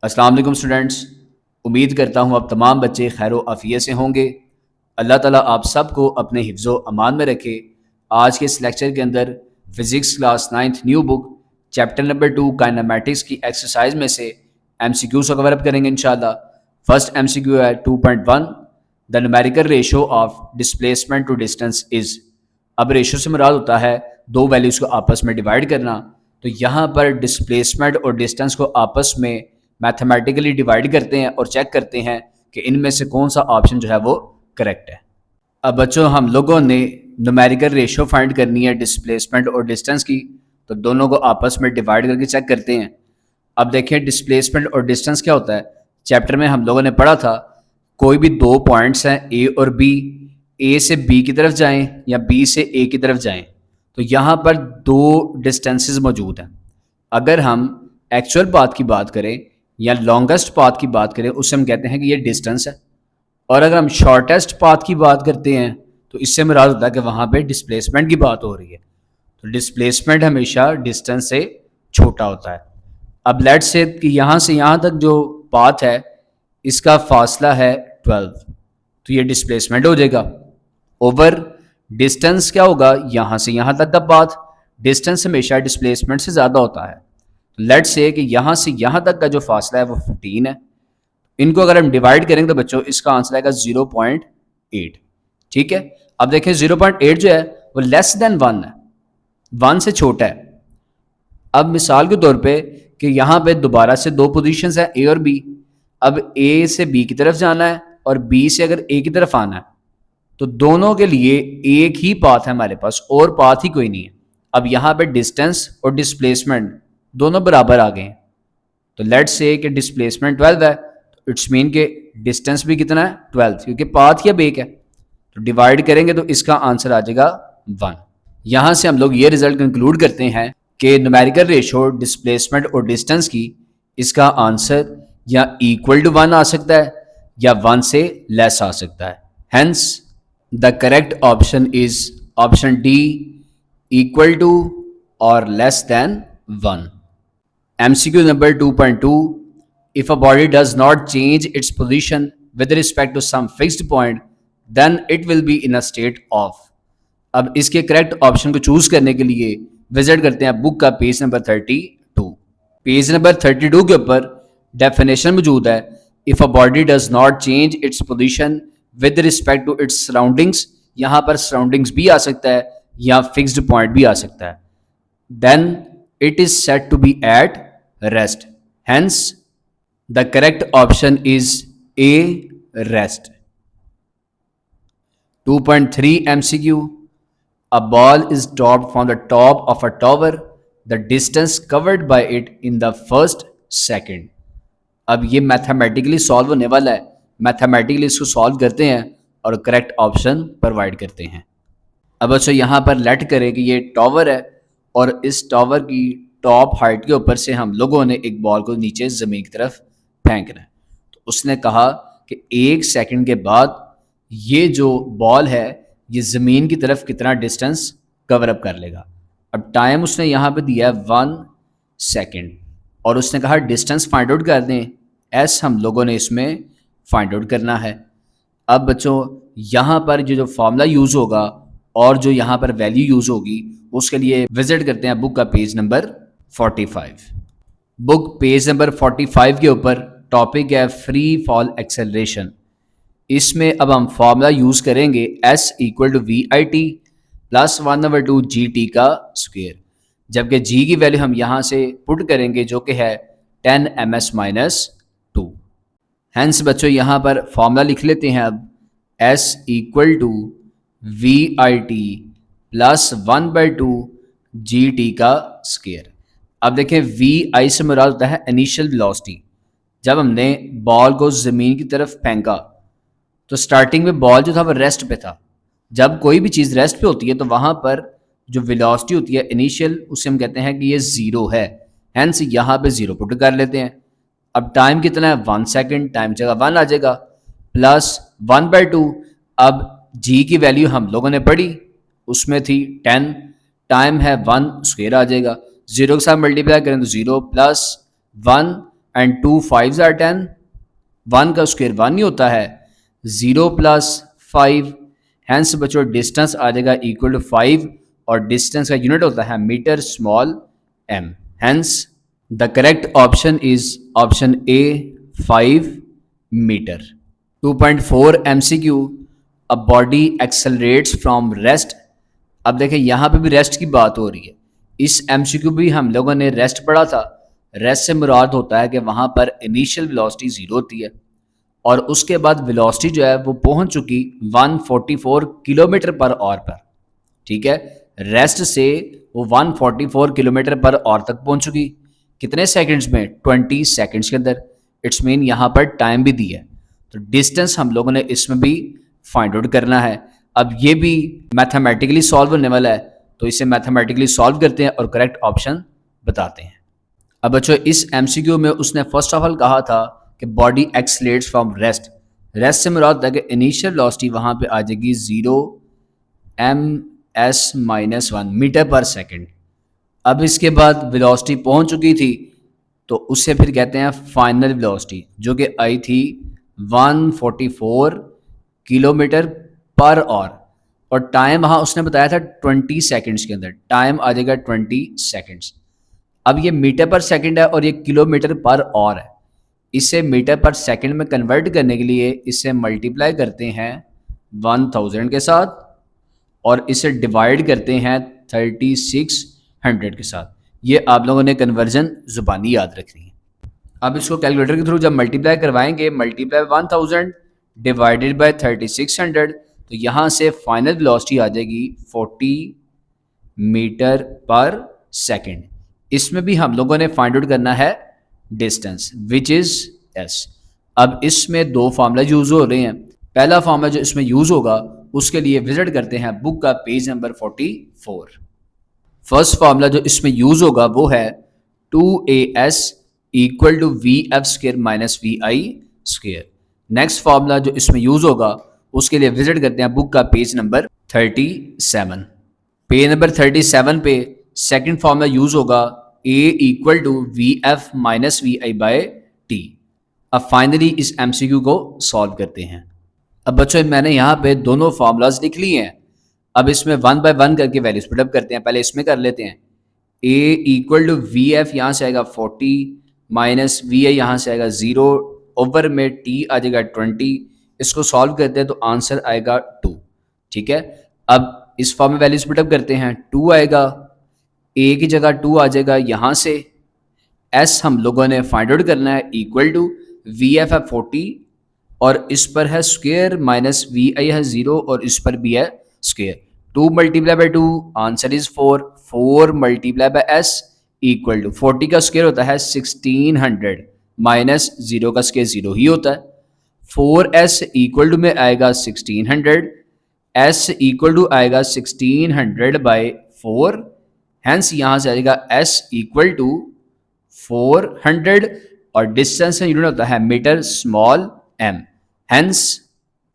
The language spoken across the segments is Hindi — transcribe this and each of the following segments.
अस्सलाम वालेकुम स्टूडेंट्स। उम्मीद करता हूँ आप तमाम बच्चे खैर आफ़ियत से होंगे। अल्लाह ताला आप सबको अपने हिफ्ज़ो अमान में रखे। आज के इस लेक्चर के अंदर physics class 9th new book chapter number 2 kinematics की एक्सरसाइज में से MCQs को कवर अप करेंगे इंशाल्लाह। फर्स्ट MCQ है 2.1, the numerical ratio of displacement to distance is. अब रेशो से मुराद होता है दो वैल्यूज़ को आपस में डिवाइड करना। तो यहाँ पर डिस्प्लेसमेंट और डिस्टेंस को आपस में मैथमेटिकली डिवाइड करते हैं और चेक करते हैं कि इनमें से कौन सा ऑप्शन जो है वो करेक्ट है। अब बच्चों हम लोगों ने न्यूमेरिकल रेशो फाइंड करनी है डिस्प्लेसमेंट और डिस्टेंस की, तो दोनों को आपस में डिवाइड करके चेक करते हैं। अब देखें डिस्प्लेसमेंट और डिस्टेंस क्या होता है। चैप्टर में हम लोगों ने पढ़ा था कोई भी दो पॉइंट्स हैं ए और बी, ए से बी की तरफ जाएं या बी से ए की तरफ जाएं, तो यहाँ पर दो डिस्टेंसेस मौजूद हैं। अगर हम एक्चुअल पाथ की बात करें या लॉन्गेस्ट पाथ की बात करें उससे हम कहते हैं कि ये डिस्टेंस है, और अगर हम शॉर्टेस्ट पाथ की बात करते हैं तो इससे मुराद होता है कि वहाँ पे डिस्प्लेसमेंट की बात हो रही है। तो डिस्प्लेसमेंट हमेशा डिस्टेंस से छोटा होता है। अब लेट्स से कि यहाँ से यहाँ तक जो पाथ है इसका फासला है 12, तो ये डिस्प्लेसमेंट हो जाएगा। ओवर डिस्टेंस क्या होगा, यहाँ से यहाँ तक का पाथ, डिस्टेंस हमेशा डिस्प्लेसमेंट से ज़्यादा होता है। लेट्स से कि यहाँ से यहाँ तक का जो फासला है वो 15 है। इनको अगर हम डिवाइड करेंगे तो बच्चों इसका आंसर आएगा 0.8। ठीक है, अब देखें 0.8 जो है वो लेस देन 1 है, 1 से छोटा है। अब मिसाल के तौर पे कि यहाँ पे दोबारा से दो पोजीशंस हैं ए और बी। अब ए से बी की तरफ जाना है और बी से अगर ए की तरफ आना है, तो दोनों के लिए एक ही पाथ है हमारे पास, और पाथ ही कोई नहीं है। अब यहाँ पे डिस्टेंस और डिस्प्लेसमेंट दोनों बराबर आ गए हैं। तो लेट्स से कि डिस्प्लेसमेंट 12 है, तो इट्स मीन के डिस्टेंस भी कितना है 12, क्योंकि पाथ ही अब एक है। तो डिवाइड करेंगे तो इसका आंसर आ जाएगा 1। यहाँ से हम लोग ये रिजल्ट कंक्लूड करते हैं कि न्यूमेरिकल रेशो डिस्प्लेसमेंट और डिस्टेंस की इसका आंसर या इक्वल टू 1 आ सकता है या 1 से लेस आ सकता है। Hence the correct option is option D, equal to और less than 1। MCQ number 2.2, if a body does not change its position with respect to some fixed point, then it will be in a state of। अब इसके करेक्ट ऑप्शन को चूज करने के लिए विजिट करते हैं बुक का पेज नंबर 32। पेज नंबर 32 के ऊपर डेफिनेशन मौजूद है, if a body does not change its position with respect to its surroundings. यहाँ पर सराउंडिंग्स भी आ सकता है या फिक्स्ड पॉइंट भी आ सकता है। Then it is said to be at rest. Hence, the correct option is A, rest. 2.3 MCQ. A ball is dropped from the top of a tower. The distance covered by it in the first second. अब ये मैथमेटिकली सॉल्व होने वाला है। मैथमेटिकली इसको सॉल्व करते हैं और करेक्ट ऑप्शन प्रोवाइड करते हैं। अब अच्छा यहाँ पर लेट करें कि ये टावर है और इस टावर की टॉप हाइट के ऊपर से हम लोगों ने एक बॉल को नीचे ज़मीन की तरफ फेंकना है। तो उसने कहा कि 1 सेकंड के बाद ये जो बॉल है ये ज़मीन की तरफ कितना डिस्टेंस कवर अप कर लेगा। अब टाइम उसने यहाँ पे दिया है 1 सेकंड और उसने कहा डिस्टेंस फाइंड आउट कर दें। एस हम लोगों ने इसमें फाइंड आउट करना है। अब बच्चों यहाँ पर जो फॉर्मूला यूज़ होगा और जो यहाँ पर वैल्यू यूज़ होगी उसके लिए विजिट करते हैं बुक का page number 45। Book page number 45 के ऊपर टॉपिक है फ्री फॉल एक्सेलरेशन। इसमें अब हम फॉर्मूला यूज़ करेंगे S equal to VIT plus 1/2 GT का स्क्वायर, जबकि G की वैल्यू हम यहाँ से पुट करेंगे जो कि है 10 ms-2। हैंस बच्चों यहाँ पर फॉर्मूला लिख लेते हैं। अब S equal to VIT plus 1/2 GT का स्क्वायर। अब देखें VI से मुराद होता है इनिशियल वेलोसिटी। जब हमने बॉल को ज़मीन की तरफ फेंका तो स्टार्टिंग में बॉल जो था वो रेस्ट पे था। जब कोई भी चीज़ रेस्ट पे होती है तो वहाँ पर जो वेलोसिटी होती है इनिशियल, उसे हम कहते हैं कि ये 0 है। हैंस यहाँ पे 0 पुट कर लेते हैं। अब टाइम कितना है 1 सेकंड, टाइम जगह 1 आ जाएगा प्लस 1/2। अब G की वैल्यू हम लोगों ने पढ़ी, उसमें थी 10, टाइम है 1 स्क्वायर आ जाएगा। 0 के साथ मल्टीप्लाई करें तो 0 प्लस 1 एंड 2 5s आर 10, 1 का स्क्वायर 1 ही होता है, 0 प्लस 5, हैंस बच्चों डिस्टेंस आ जाएगा इक्वल टू 5 और डिस्टेंस का यूनिट होता है metre small m, hence the correct option is option A 5 metre. 2.4 MCQ, a body accelerates from rest. अब देखें यहाँ पे भी रेस्ट की बात हो रही है। इस MCQ भी हम लोगों ने रेस्ट पढ़ा था। रेस्ट से मुराद होता है कि वहाँ पर इनिशियल वेलोसिटी 0 होती है और उसके बाद वेलोसिटी जो है वो पहुँच चुकी 144 किलोमीटर पर आवर पर, ठीक है। रेस्ट से वो 144 किलोमीटर पर आवर तक पहुँच चुकी, कितने सेकंड्स में? 20 सेकंड्स के अंदर। इट्स मीन यहाँ पर टाइम भी दिया है, तो डिस्टेंस हम लोगों ने इसमें भी फाइंड आउट करना है। अब ये भी मैथमेटिकली सॉल्व होने वाला है, तो इसे मैथमेटिकली सॉल्व करते हैं और करेक्ट ऑप्शन बताते हैं। अब बच्चों इस MCQ में उसने फर्स्ट ऑफ ऑल कहा था कि बॉडी एक्सलेट्स फ्रॉम रेस्ट। रेस्ट से मुराद है कि इनिशियल वेलोसिटी वहाँ पे आ जाएगी 0 ms-1 मीटर पर सेकंड। अब इसके बाद वेलोसिटी पहुँच चुकी थी, तो उससे फिर कहते हैं फाइनल वेलोसिटी, जो कि आई थी 144 किलोमीटर पर आवर और टाइम वहाँ उसने बताया था 20 सेकंड्स के अंदर, टाइम आ जाएगा 20 सेकंड्स। अब ये मीटर पर सेकंड है और ये किलोमीटर पर आवर है। इसे मीटर पर सेकंड में कन्वर्ट करने के लिए इसे मल्टीप्लाई करते हैं 1000 के साथ और इसे डिवाइड करते हैं 3600 के साथ। ये आप लोगों ने कन्वर्जन ज़ुबानी याद रखनी है। अब इसको कैलकुलेटर के थ्रू जब मल्टीप्लाई करवाएंगे, मल्टीप्लाई 1000 डिवाइडेड बाय 3600, तो यहाँ से फाइनल वेलोसिटी आ जाएगी 40 मीटर पर सेकंड। इसमें भी हम लोगों ने फाइंड आउट करना है डिस्टेंस विच इज़ s। अब इसमें दो फार्मूला यूज़ हो रहे हैं। पहला फार्मूला जो इसमें यूज़ होगा उसके लिए विजिट करते हैं बुक का पेज नंबर 44। फर्स्ट फार्मूला जो इसमें यूज़ होगा वो है 2as equal to VF square minus VI square. Next formula जो इसमें यूज़ होगा उसके लिए विजिट करते हैं बुक का पेज नंबर 37। पेज नंबर 37 पे सेकंड फार्मूला यूज़ होगा A equal to VF minus VI by T। अब फाइनली इस MCQ को सॉल्व करते हैं। अब बच्चों मैंने यहाँ पे दोनों फार्मूलाज लिख लिए हैं। अब इसमें 1 बाय 1 करके वैल्यूज पुट अप करते हैं। पहले इसमें कर लेते हैं। A इक्वल टू VF यहाँ से आएगा 40 माइनस VI यहाँ से आएगा 0 ओवर में T आ जाएगा 20। इसको सॉल्व करते हैं तो आंसर आएगा 2, ठीक है। अब इस फॉर्म में वैल्यूज पुट अप करते हैं। 2 आएगा, A की जगह 2 आ जाएगा यहाँ से। S हम लोगों ने फाइंड आउट करना है इक्वल टू VF है 40 और इस पर है स्क्वायर माइनस VI है 0 और इस पर भी है square. 2 multiply by 2 answer is 4। 4 multiply by S equal to 40 का स्क्वायर होता है 1600 माइनस 0 का स्क्वायर 0 ही होता है। 4S इक्वल टू में आएगा 1600, S इक्वल टू आएगा 1600 बाय 4, हैंस यहाँ से आएगा S इक्वल टू 400 और डिस्टेंस का यूनिट होता है metre small m, hence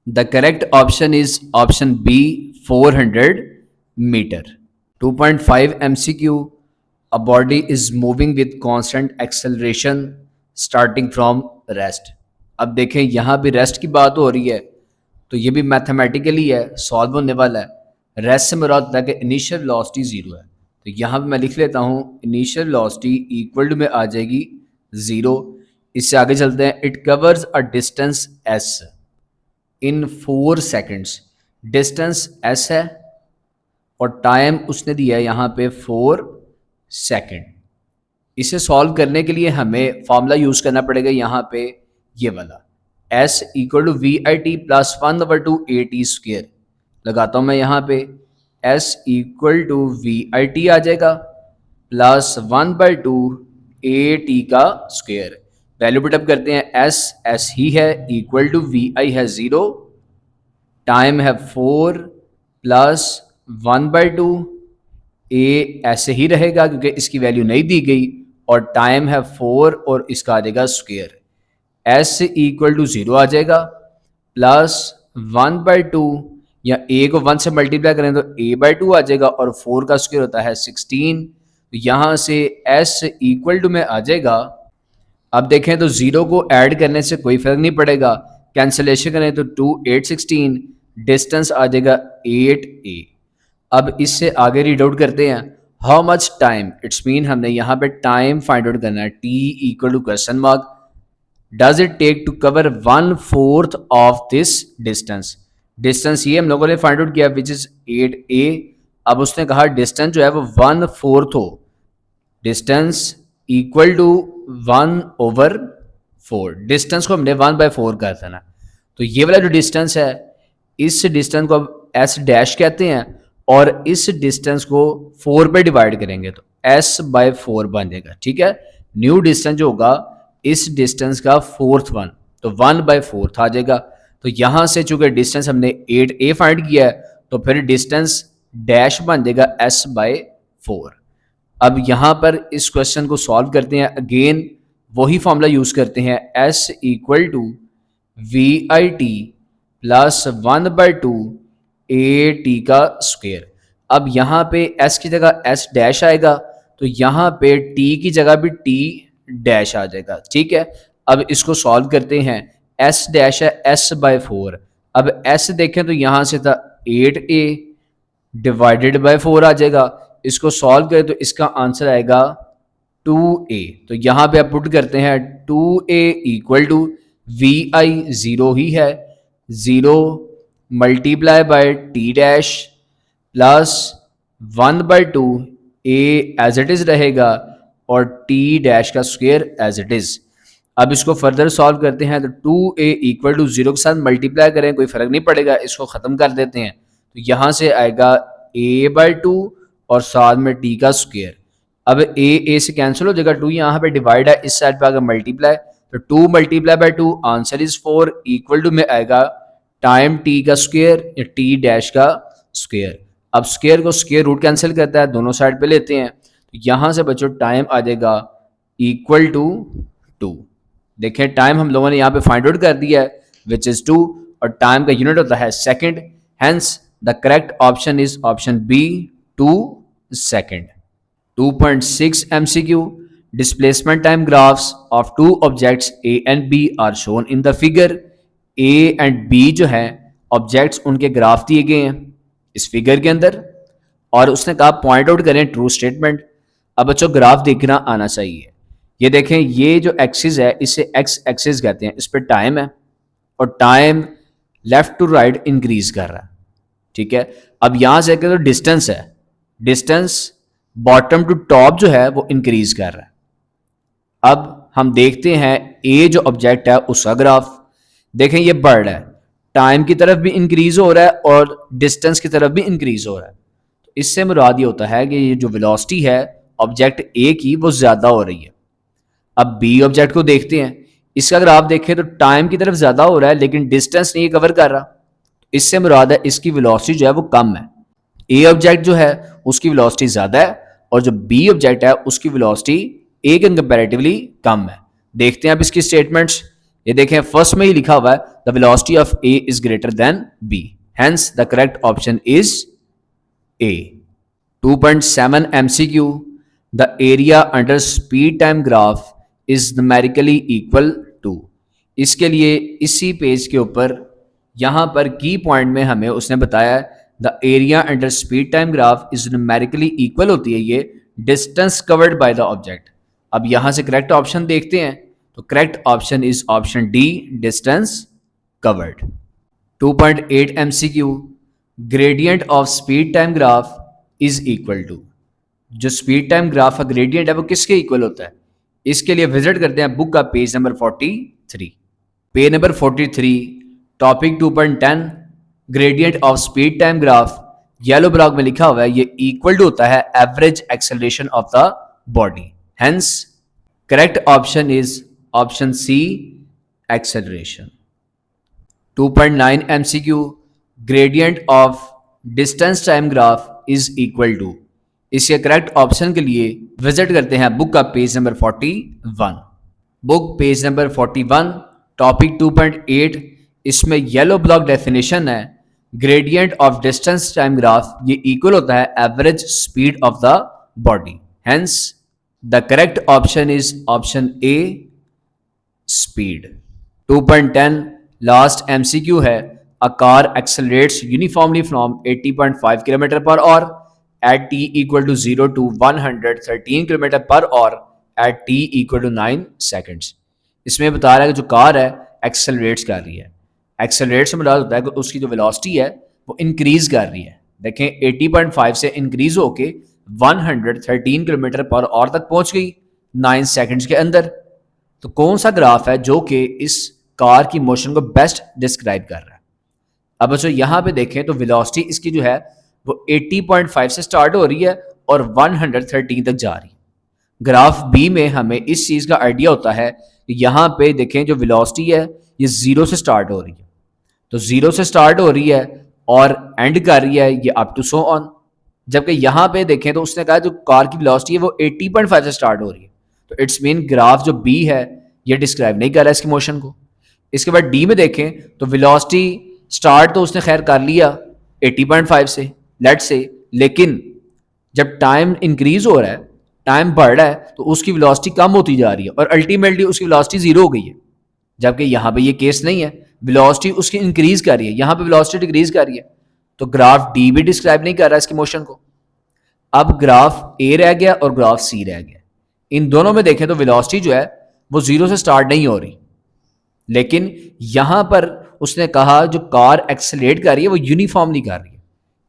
the correct option is option B 400 metre. 2.5 MCQ, a body is moving with constant acceleration starting from rest। अब देखें यहाँ भी रेस्ट की बात हो रही है, तो ये भी मैथमेटिकली है, सॉल्व होने वाला है। रेस्ट से मुराद होता है कि इनिशियल वेलोसिटी 0 है, तो यहाँ पे मैं लिख लेता हूँ इनिशियल वेलोसिटी इक्वल टू में आ जाएगी 0। इससे आगे चलते हैं। It covers a distance s in 4 seconds. Distance s है और टाइम उसने दिया है यहाँ पे 4 सेकेंड। इसे सॉल्व करने के लिए हमें फॉर्मूला यूज़ करना पड़ेगा यहाँ पे ये वाला, s equal to VIT plus 1/2 AT square. लगाता हूँ मैं यहाँ पे, s इक्वल टू VIT आ जाएगा प्लस 1/2 AT का स्क्वेयर। वैल्यू पुटअप करते हैं। s ही है इक्वल टू VI है 0, टाइम है 4 प्लस 1/2 A ऐसे ही रहेगा क्योंकि इसकी वैल्यू नहीं दी गई और टाइम है 4 और इसका आ जाएगा स्क्वेयर। S इक्वल टू 0 आ जाएगा प्लस 1/2 या A को 1 से मल्टीप्लाई करें तो A/2 आ जाएगा और 4 का स्क्वेयर होता है 16। तो यहाँ से S इक्वल टू में आ जाएगा। अब देखें तो 0 को ऐड करने से कोई फर्क नहीं पड़ेगा, कैंसिलेशन करें तो 2 8 16, डिस्टेंस आ जाएगा 8a। अब इससे आगे रीड आउट करते हैं, how much time, it's mean हमने यहाँ पे टाइम फाइंड आउट करना है, t equal to question mark, does it take to cover 1/4 of this distance. Distance ये हम लोगों ने फाइंड आउट किया विच इज 8a। अब उसने कहा डिस्टेंस जो है वो 1/4 हो, डिस्टेंस इक्वल टू 1/4, डिस्टेंस को हमने 1/4 कर देना। तो ये वाला जो डिस्टेंस है, इस डिस्टेंस को अब s डैश कहते हैं और इस डिस्टेंस को 4 पे डिवाइड करेंगे तो s/4 बन जाएगा। ठीक है, न्यू डिस्टेंस जो होगा इस डिस्टेंस का 4th वन, तो 1/4 आ जाएगा। तो यहां से चूंकि डिस्टेंस हमने 8a फाइंड किया है तो फिर डिस्टेंस डैश बन जाएगा s/4। अब यहां पर इस क्वेश्चन को सॉल्व करते हैं, अगेन वही फॉर्मूला यूज करते हैं, s equal to VIT plus 1/2 AT का स्क्वायर। अब यहाँ पे s की जगह s डैश आएगा तो यहाँ पे t की जगह भी t डैश आ जाएगा। ठीक है, अब इसको सॉल्व करते हैं, s डैश है s/4। अब s देखें तो यहाँ से था 8a डिवाइडेड बाय 4 आ जाएगा, इसको सॉल्व करें तो इसका आंसर आएगा 2a। तो यहाँ पे आप पुट करते हैं 2a इक्वल टू VI 0 ही है, 0 multiply by T dash plus 1/2 a as it is रहेगा और t डैश का स्क्वायर एज इट इज। अब इसको फर्दर सॉल्व करते हैं तो 2a इक्वल टू 0 के साथ मल्टीप्लाई करें कोई फर्क नहीं पड़ेगा, इसको ख़त्म कर देते हैं तो यहाँ से आएगा a/2 और साथ में t का स्क्वायर। अब a से कैंसिल हो जाएगा, 2 यहाँ पे डिवाइड है, इस साइड पे आएगा मल्टीप्लाई, तो 2 multiply by 2 answer is 4 equal to में आएगा टाइम t का स्क्वायर या t डैश का स्क्वायर। अब स्क्वायर को स्क्वायर रूट कैंसिल करता है, दोनों साइड पे लेते हैं तो यहाँ से बच्चों टाइम आ जाएगा इक्वल टू 2। देखें टाइम हम लोगों ने यहाँ पे फाइंड आउट कर दिया है विच इज 2 और टाइम का यूनिट होता है second, hence the correct option is option B 2 second. 2.6 MCQ, displacement time graphs of two objects A and B are shown in the figure। A and B जो है ऑब्जेक्ट्स उनके ग्राफ दिए गए हैं इस फिगर के अंदर और उसने कहा पॉइंट आउट करें ट्रू स्टेटमेंट। अब बच्चों ग्राफ देखना आना चाहिए, ये देखें ये जो एक्सिस है इसे एक्स एक्सिस कहते हैं, इस पर टाइम है और time left to right increase कर रहा है। ठीक है, अब यहां से तो डिस्टेंस है, डिस्टेंस बॉटम टू टॉप जो है वो इंक्रीज कर रहा है। अब हम देखते हैं ए जो ऑब्जेक्ट है उसका ग्राफ, देखें ये बढ़ रहा है, टाइम की तरफ भी इंक्रीज हो रहा है और डिस्टेंस की तरफ भी इंक्रीज हो रहा है। तो इससे मुराद ये होता है कि ये जो वेलोसिटी है ऑब्जेक्ट ए की वो ज्यादा हो रही है। अब बी ऑब्जेक्ट को देखते हैं, इसका ग्राफ देखें तो टाइम की तरफ ज्यादा हो रहा है लेकिन डिस्टेंस नहीं कवर कर रहा, इससे मुराद है इसकी वेलोसिटी जो है वो कम है। ए ऑब्जेक्ट जो है उसकी वेलोसिटी ज्यादा है और जो बी ऑब्जेक्ट है उसकी वेलोसिटी ए के कंपैरेटिवली कम है। देखते हैं अब इसकी स्टेटमेंट्स, ये देखें फर्स्ट में ही लिखा हुआ है the velocity of A is greater than B, hence the correct option is A. 2.7 MCQ, the area under speed time graph is numerically equal to. इसके लिए इसी पेज के ऊपर यहां पर की पॉइंट में हमें उसने बताया the area under speed time graph is numerically equal होती है ये distance covered by the object. अब यहां से करेक्ट ऑप्शन देखते हैं तो correct option is option D distance covered. 2.8 MCQ, gradient of speed time graph is equal to. जो स्पीड टाइम ग्राफ का ग्रेडियंट है वो किसके इक्वल होता है, इसके लिए विजिट करते हैं बुक का page number 43। Page number 43 topic 2.10 gradient of speed time graph, yellow block में लिखा हुआ है ये इक्वल टू होता है average acceleration of the body, hence correct option is option C acceleration. 2.9 MCQ, gradient of distance time graph is equal to. इसके करेक्ट ऑप्शन के लिए विजिट करते हैं बुक का page number 41। Book page number 41 topic 2.8, इसमें येलो ब्लॉक डेफिनेशन है gradient of distance time graph ये इक्वल होता है average speed of the body, hence the correct option is option A speed. 2.10 last MCQ है, a car accelerates uniformly from 80.5 kilometre per hour at t equal to 0 to 113 kilometre per hour at t equal to 9 seconds. इसमें बता रहा है कि जो कार है एक्सेलरेट्स कर रही है। एक्सेलरेट से मुराद होता है कि उसकी जो वेलोसिटी है वो इंक्रीज कर रही है। देखें 80.5 से इंक्रीज होके 113 किलोमीटर पर आवर तक पहुंच गई 9 सेकंड्स के अंदर। तो कौन सा ग्राफ है जो कि इस कार की मोशन को बेस्ट डिस्क्राइब कर रहा है? अब बच्चों यहाँ पे देखें तो वेलोसिटी इसकी जो है वो 80.5 से स्टार्ट हो रही है और 113 तक जा रही है। ग्राफ बी में हमें इस चीज़ का आइडिया होता है कि यहाँ पे देखें जो वेलोसिटी है ये जीरो से स्टार्ट हो रही है, तो जीरो से स्टार्ट हो रही है और एंड कर रही है ये अप टू सो ऑन। जबकि यहाँ पे देखें तो उसने कहा जो कार की वेलोसिटी है वो 80.5 से स्टार्ट हो रही है, तो इट्स मीन ग्राफ जो बी है ये डिस्क्राइब नहीं कर रहा है इसकी मोशन को। इसके बाद डी में देखें तो वेलोसिटी स्टार्ट तो उसने खैर कर लिया 80.5 से लेट से, लेकिन जब टाइम इंक्रीज हो रहा है, टाइम बढ़ रहा है, तो उसकी वेलोसिटी कम होती जा रही है और अल्टीमेटली उसकी वेलोसिटी जीरो हो गई है। जबकि यहाँ पे ये केस नहीं है, वेलोसिटी उसकी इंक्रीज कर रही है, यहाँ पे वेलोसिटी डिक्रीज कर रही है। तो ग्राफ डी भी डिस्क्राइब नहीं कर रहा इसकी मोशन को। अब ग्राफ ए रह गया और ग्राफ सी रह गया। इन दोनों में देखें तो वेलोसिटी जो है वो जीरो से स्टार्ट नहीं हो रही, लेकिन यहां पर उसने कहा जो कार एक्सेलरेट कर रही है वो यूनिफॉर्मली कर रही है।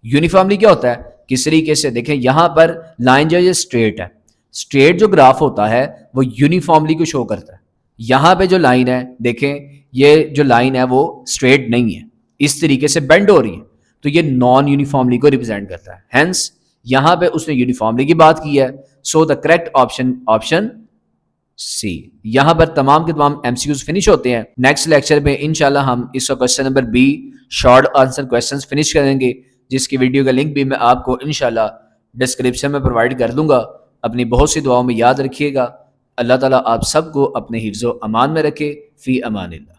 यूनिफॉर्मली क्या होता है? किस तरीके से देखें, यहां पर लाइन जो है स्ट्रेट है, स्ट्रेट जो ग्राफ होता है वो यूनिफॉर्मली को शो करता है। यहां पे जो लाइन है देखें, ये जो लाइन है वो स्ट्रेट नहीं है, इस तरीके से बेंड हो रही है, तो ये नॉन यूनिफॉर्मली को रिप्रेजेंट करता है। हेंस यहां पे उसने यूनिफॉर्मली की बात की है। So the correct option C. यहां पर तमाम के तमाम एमसीक्यूज फिनिश होते हैं। नेक्स्ट लेक्चर में इंशाल्लाह हम इस question number B short answer questions finish करेंगे, जिसकी वीडियो का लिंक भी मैं आपको इंशाल्लाह डिस्क्रिप्शन में प्रोवाइड कर दूंगा। अपनी बहुत सी दुआओं में याद रखिएगा। अल्लाह ताला आप सबको अपने हिफ्ज़ो अमान में रखे। फ़ी अमानिल्लाह।